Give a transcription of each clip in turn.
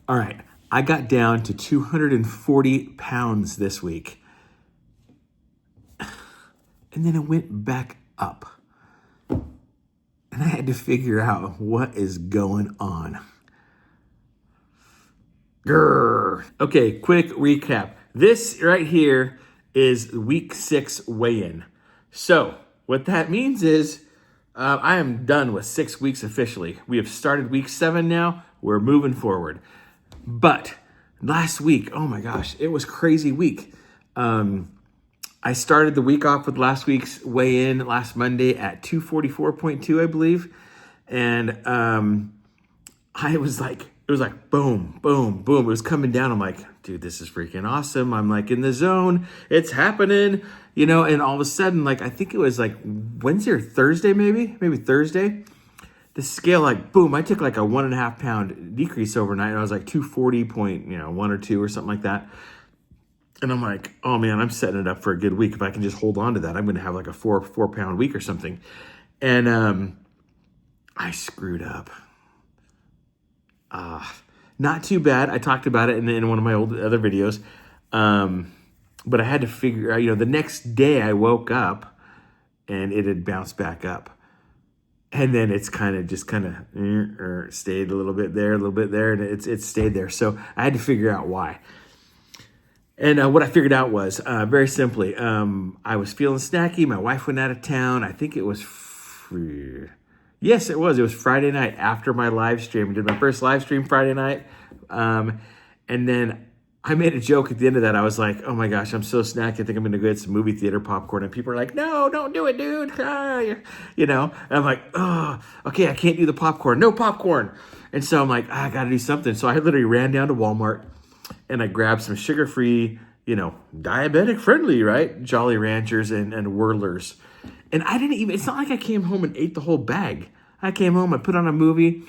All right, I got down to 240 pounds this week. And then it went back up. And I had to figure out what is going on. Grr. Okay, quick recap. This right here is week 6 weigh-in. So what that means is I am done with 6 weeks officially. We have started week 7 now. We're moving forward. But last week, oh my gosh, it was crazy week. I started the week off with last week's weigh-in last Monday at 244.2, I believe. And it was like boom, boom, boom. It was coming down. I'm like, dude, this is freaking awesome. I'm like in the zone. It's happening, and all of a sudden, like, I think it was like Wednesday or Thursday, maybe Thursday. The scale, like, boom, I took like a 1.5 pound decrease overnight. And I was like 240.1 or 2 or something like that. And I'm like, oh man, I'm setting it up for a good week. If I can just hold on to that, I'm going to have like a 4 pound week or something. And I screwed up. Not too bad. I talked about it in one of my other videos. But I had to figure out, the next day I woke up and it had bounced back up. And then it's kind of stayed a little bit there, and it's stayed there. So I had to figure out why. And what I figured out was, very simply, I was feeling snacky. My wife went out of town. I think it was, yes, it was. It was Friday night after my live stream. I did my first live stream Friday night. And then I made a joke at the end of that. I was like, oh my gosh, I'm so snacky. I think I'm going to go get some movie theater popcorn. And people are like, no, don't do it, dude. And I'm like, oh, okay, I can't do the popcorn. No popcorn. And so I'm like, I got to do something. So I literally ran down to Walmart and I grabbed some sugar-free, diabetic friendly, right? Jolly Ranchers and Whirlers. And it's not like I came home and ate the whole bag. I came home, I put on a movie,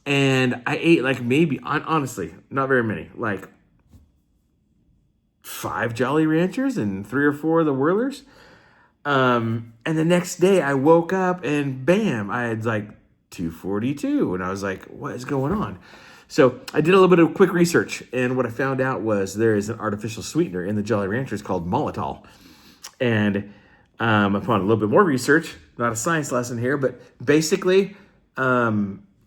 and I ate like maybe, honestly, not very many, like 5 Jolly Ranchers and 3 or 4 of the Whirlers. And the next day I woke up and bam, I had like 242. And I was like, what is going on? So I did a little bit of quick research. And what I found out was there is an artificial sweetener in the Jolly Ranchers called maltitol. And upon a little bit more research, not a science lesson here, but basically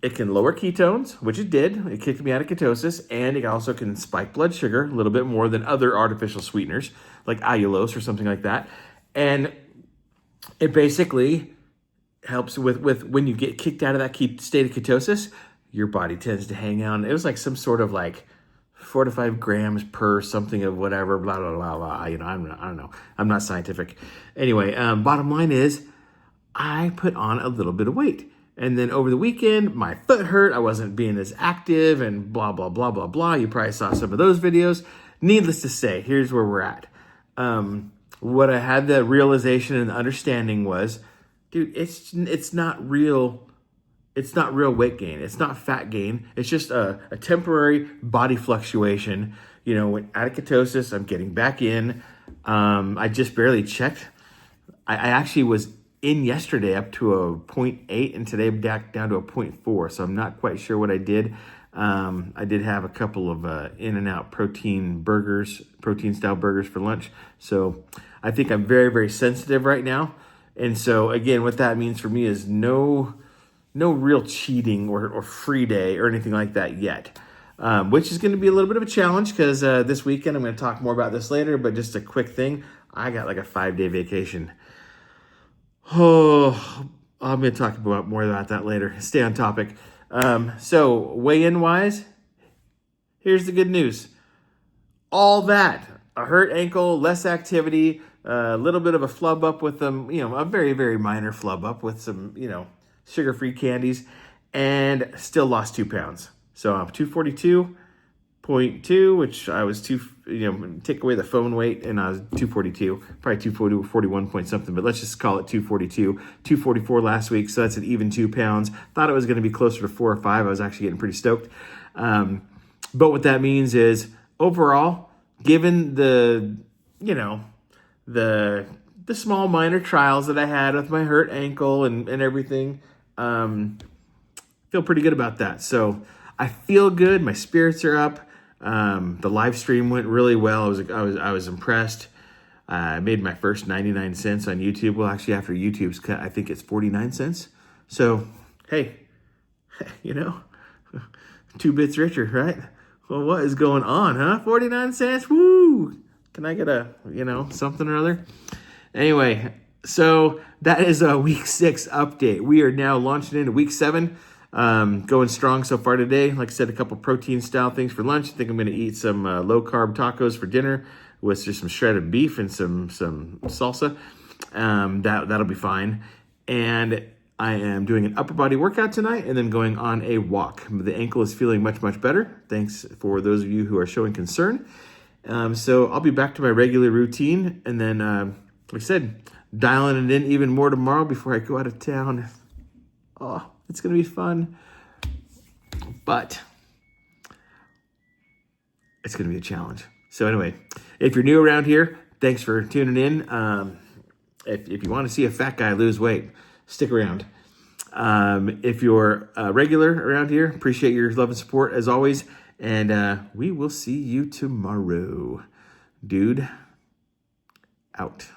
it can lower ketones, which it did. It kicked me out of ketosis, and it also can spike blood sugar a little bit more than other artificial sweeteners like allulose or something like that. And it basically helps with when you get kicked out of that state of ketosis, your body tends to hang on. It was like some sort of like 4 to 5 grams per something of whatever, blah, blah, blah, blah. I don't know. I'm not scientific. Anyway, bottom line is I put on a little bit of weight. And then over the weekend, my foot hurt. I wasn't being as active and blah, blah, blah, blah, blah. You probably saw some of those videos. Needless to say, here's where we're at. What I had the realization and the understanding was, dude, it's not real. It's not real weight gain. It's not fat gain. It's just a temporary body fluctuation. When out of ketosis, I'm getting back in. I just barely checked. I actually was in yesterday up to a 0.8 and today I'm back down to a 0.4. So I'm not quite sure what I did. I did have a couple of In-N-Out protein style burgers for lunch. So I think I'm very, very sensitive right now. And so again, what that means for me is no real cheating or free day or anything like that yet, which is going to be a little bit of a challenge because this weekend, I'm going to talk more about this later, but just a quick thing. I got like a 5-day vacation. Oh, I'm going to talk more about that later. Stay on topic. So weigh-in wise, here's the good news. All that, a hurt ankle, less activity, a little bit of a flub up with them, a very, very minor flub up with some, sugar-free candies, and still lost 2 pounds. So I'm 242.2, which I was take away the phone weight, and I was 242, probably 241 point something, but let's just call it 242. 244 last week, so that's an even 2 pounds. Thought it was going to be closer to 4 or 5. I was actually getting pretty stoked. But what that means is, overall, given the small minor trials that I had with my hurt ankle and everything, feel pretty good about that. So I feel good. My spirits are up. The live stream went really well. I was impressed. I made my first 99 cents on YouTube. Well, actually, after YouTube's cut, I think it's 49 cents. So, hey, 2 bits richer, right? Well, what is going on, huh? 49 cents? Woo! Can I get a, something or other? Anyway, so that is a week 6 update. We are now launching into week 7. Going strong so far today. Like I said, a couple protein style things for lunch. I think I'm going to eat some low carb tacos for dinner with just some shredded beef and some salsa. That'll be fine. And I am doing an upper body workout tonight and then going on a walk. The ankle is feeling much, much better. Thanks for those of you who are showing concern. So I'll be back to my regular routine. And then, like I said, dialing it in even more tomorrow before I go out of town. Oh, it's going to be fun. But it's going to be a challenge. So anyway, if you're new around here, thanks for tuning in. If you want to see a fat guy lose weight, stick around. If you're regular around here, appreciate your love and support as always. And we will see you tomorrow. Dude, out.